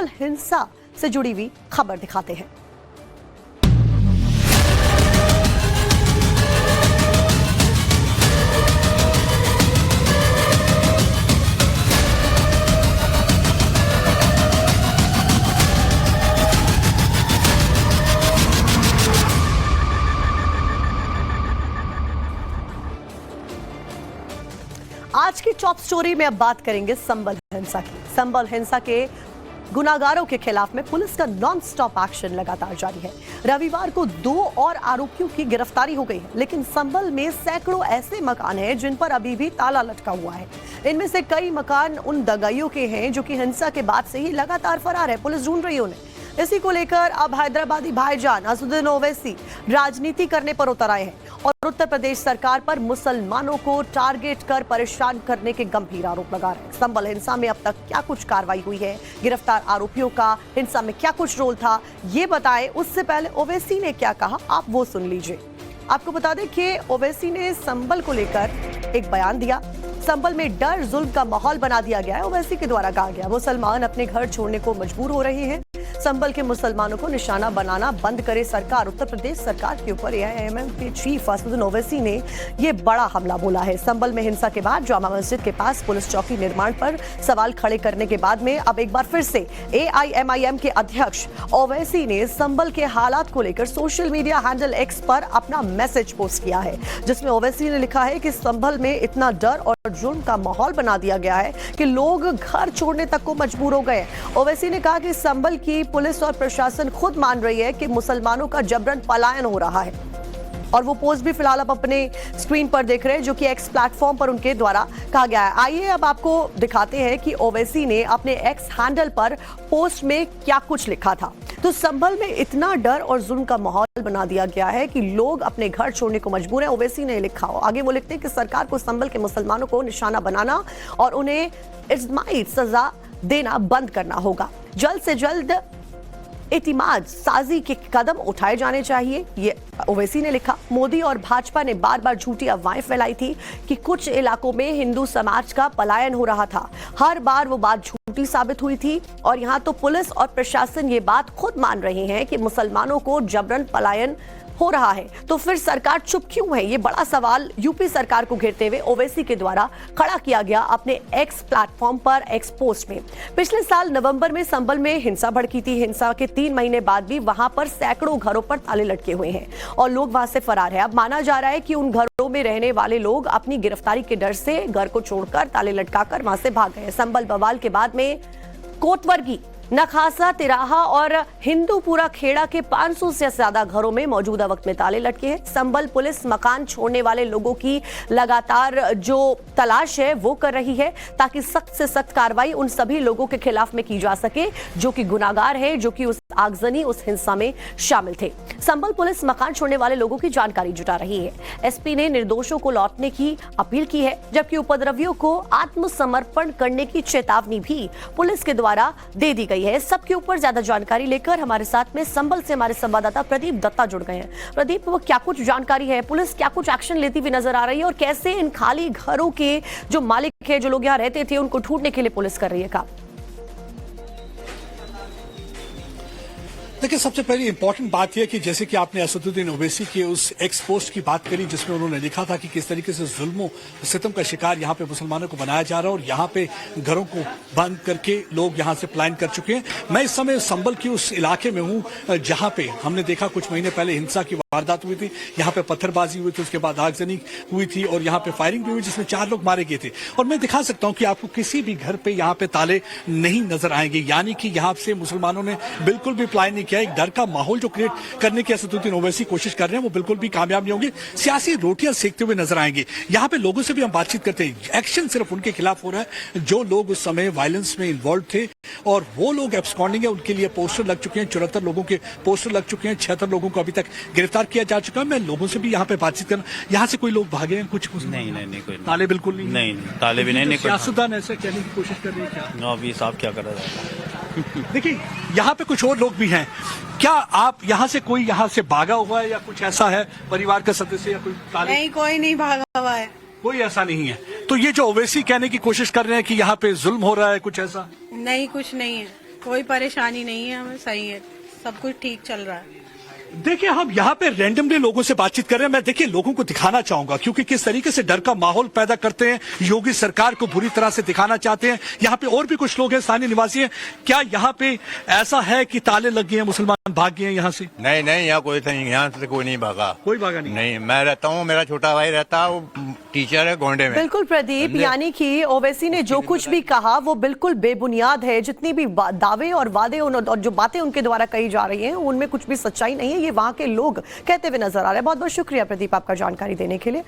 संभल हिंसा से जुड़ी हुई खबर दिखाते हैं। आज की टॉप स्टोरी में अब बात करेंगे संभल हिंसा की। संभल हिंसा के गुनाहगारों के खिलाफ में पुलिस का नॉन स्टॉप एक्शन लगातार जारी है। रविवार को 2 और आरोपियों की गिरफ्तारी हो गई है, लेकिन संभल में सैकड़ों ऐसे मकान हैं जिन पर अभी भी ताला लटका हुआ है। इनमें से कई मकान उन दगाइयों के हैं जो कि हिंसा के बाद से ही लगातार फरार है। पुलिस ढूंढ रही है उन्हें। इसी को लेकर अब हैदराबादी भाईजान असदुद्दीन ओवैसी राजनीति करने पर उतर आए हैं और उत्तर प्रदेश सरकार पर मुसलमानों को टारगेट कर परेशान करने के गंभीर आरोप लगा रहे हैं। संभल हिंसा में अब तक क्या कुछ कार्रवाई हुई है, गिरफ्तार आरोपियों का हिंसा में क्या कुछ रोल था, ये बताएं। उससे पहले ओवैसी ने क्या कहा, आप वो सुन लीजिए। आपको बता दें कि ओवैसी ने संभल को लेकर एक बयान दिया। संभल में डर जुल्म का माहौल बना दिया गया है। ओवैसी के द्वारा कहा गया मुसलमान अपने घर छोड़ने को मजबूर हो रहे हैं। संभल के मुसलमानों को निशाना बनाना बंद करे सरकार। उत्तर प्रदेश सरकार के ऊपर एआईएमएम के चीफ असदुद्दीन ओवैसी ने यह बड़ा हमला बोला है। संभल में हिंसा के बाद जामा मस्जिद के पास पुलिस चौकी निर्माण पर सवाल खड़े करने के बाद में अब एक बार फिर से एआईएमआईएम के अध्यक्ष ओवैसी ने संभल के हालात को लेकर सोशल मीडिया हैंडल एक्स पर अपना मैसेज पोस्ट किया है, जिसमें ओवैसी ने लिखा है कि संभल में इतना डर और जुल्म का माहौल बना दिया गया है कि लोग घर छोड़ने तक को मजबूर हो गए। ओवैसी ने कहा कि संभल की पुलिस और प्रशासन खुद मान रही है कि मुसलमानों का जबरन पलायन हो रहा है। और वो पोस्ट भी फिलहाल आप अपने स्क्रीन पर देख रहे हैं, जो कि एक्स प्लेटफॉर्म पर उनके द्वारा कहा गया है। आइए अब आपको दिखाते हैं कि ओवैसी ने अपने एक्स हैंडल पर पोस्ट में क्या कुछ लिखा था। तो संभल में इतना डर और जुल्म का माहौल बना दिया गया है कि लोग अपने घर छोड़ने को मजबूर हैं। ओवैसी ने लिखा हो, आगे वो लिखते हैं कि सरकार को संभल के मुसलमानों को निशाना बनाना और उन्हें इज्माई सजा देना बंद करना होगा। जल्द से जल्द इतिमाद साजी के कदम उठाए जाने चाहिए, ये ओवैसी ने लिखा। मोदी और भाजपा ने बार बार झूठी अफवाहें फैलाई थी कि कुछ इलाकों में हिंदू समाज का पलायन हो रहा था। हर बार वो बात झूठी साबित हुई थी और यहाँ तो पुलिस और प्रशासन ये बात खुद मान रहे हैं कि मुसलमानों को जबरन पलायन हो रहा है। तो फिर सरकार चुप क्यों है, ये बड़ा सवाल यूपी सरकार को घेरते हुए ओवैसी के द्वारा खड़ा किया गया अपने एक्स प्लेटफॉर्म पर एक्स पोस्ट में। पिछले साल नवंबर में संभल में हिंसा भड़की थी। हिंसा के 3 महीने बाद भी वहां पर सैकड़ों घरों पर ताले लटके हुए हैं और लोग वहां से फरार है। अब माना जा रहा है कि उन घरों में रहने वाले लोग अपनी गिरफ्तारी के डर से घर को छोड़कर ताले लटकाकर वहां से भाग गए। संभल बवाल के बाद में कोटवर्गी, नखासा, तिराहा और हिंदूपुरा खेड़ा के 500 से ज्यादा घरों में मौजूदा वक्त में ताले लटके हैं। संभल पुलिस मकान छोड़ने वाले लोगों की लगातार जो तलाश है वो कर रही है, ताकि सख्त से सख्त कार्रवाई उन सभी लोगों के खिलाफ में की जा सके जो कि गुनाहगार है, जो कि उस आगजनी, उस हिंसा में शामिल थे। संभल पुलिस मकान छोड़ने वाले लोगों की जानकारी जुटा रही है। एसपी ने निर्दोषों को लौटने की अपील की है, जबकि उपद्रवियों को आत्मसमर्पण करने की चेतावनी भी पुलिस के द्वारा दे दी गई है। सबके ऊपर ज्यादा जानकारी लेकर हमारे साथ में संभल से हमारे संवाददाता प्रदीप दत्ता जुड़ गए हैं। प्रदीप, वो क्या कुछ जानकारी है, पुलिस क्या कुछ एक्शन लेती हुई नजर आ रही है और कैसे इन खाली घरों के जो मालिक है, जो लोग यहाँ रहते थे, उनको ढूंढने के लिए पुलिस कर रही है काम? देखिए, सबसे पहली इंपॉर्टेंट बात यह कि जैसे कि आपने असदुद्दीन ओवैसी के उस एक्स पोस्ट की बात करी, जिसमें उन्होंने लिखा था कि किस तरीके से जुल्मों सितम का शिकार यहाँ पे मुसलमानों को बनाया जा रहा है और यहाँ पे घरों को बंद करके लोग यहाँ से पलायन कर चुके हैं। मैं इस समय संभल के उस इलाके में हूँ जहाँ पे हमने देखा कुछ महीने पहले हिंसा की वारदात हुई थी। यहाँ पे पत्थरबाजी हुई थी, उसके बाद आगजनी हुई थी और यहाँ पे फायरिंग भी हुई, जिसमें 4 लोग मारे गए थे। और मैं दिखा सकता हूँ कि आपको किसी भी घर पे यहाँ पे ताले नहीं नजर आएंगे, यानी कि यहाँ से मुसलमानों ने बिल्कुल भी पलायन नहीं किया। एक डर का माहौल जो क्रिएट करने की असदुद्दीन ओवैसी कोशिश कर रहे हैं, वो बिल्कुल भी कामयाब नहीं होंगे। सियासी रोटियां सेकते हुए नजर आएंगे। यहाँ पे लोगों से भी हम बातचीत करते हैं, एक्शन सिर्फ उनके खिलाफ हो रहा है जो लोग उस समय वायलेंस में इन्वॉल्व थे और वो लोग एब्सकॉन्डिंग है, उनके लिए पोस्टर लग चुके हैं। 74 लोगों के पोस्टर लग चुके हैं, 76 लोगों को अभी तक गिरफ्तार किया जा चुका है। मैं लोगों से भी यहाँ पे बातचीत करना, यहाँ से कोई लोग भागे हैं कुछ? नहीं कोई ताले बिल्कुल नहीं? नहीं ताले भी नहीं। सियासतदान ऐसे कहने की कोशिश कर रहे हैं क्या? अभी साहब क्या कर रहा है? देखिए, यहाँ पे कुछ और लोग भी हैं। क्या आप यहाँ से कोई यहाँ से भागा हुआ है या कुछ ऐसा है, परिवार का सदस्य या कोई? नहीं, कोई नहीं भागा हुआ है, कोई ऐसा नहीं है। तो ये जो ओवैसी कहने की कोशिश कर रहे हैं कि यहाँ पे जुल्म हो रहा है, कुछ ऐसा? नहीं, कुछ नहीं है। कोई परेशानी नहीं है, हमें सही है, सब कुछ ठीक चल रहा है। देखिए हम यहाँ पे रैंडमली लोगों से बातचीत कर रहे हैं। मैं देखिए लोगों को दिखाना चाहूंगा क्योंकि किस तरीके से डर का माहौल पैदा करते हैं, योगी सरकार को बुरी तरह से दिखाना चाहते हैं। यहाँ पे और भी कुछ लोग हैं, स्थानीय निवासी हैं। क्या यहाँ पे ऐसा है कि ताले लग गए हैं, मुसलमान भाग गए हैं यहाँ से? नहीं नहीं, यहाँ कोई नहीं, यहाँ से कोई नहीं भागा। कोई भागा नहीं? नहीं, मैं रहता हूँ, मेरा छोटा भाई रहता है, वो टीचर है गोंडे में। बिल्कुल प्रदीप, यानी कि ओवैसी ने जो कुछ भी कहा वो बिल्कुल बेबुनियाद है। जितनी भी दावे और वादे और जो बातें उनके द्वारा कही जा रही हैं उनमें कुछ भी सच्चाई नहीं है। ये वहां के लोग कहते हुए नजर आ रहे हैं। बहुत बहुत शुक्रिया प्रदीप आपका जानकारी देने के लिए।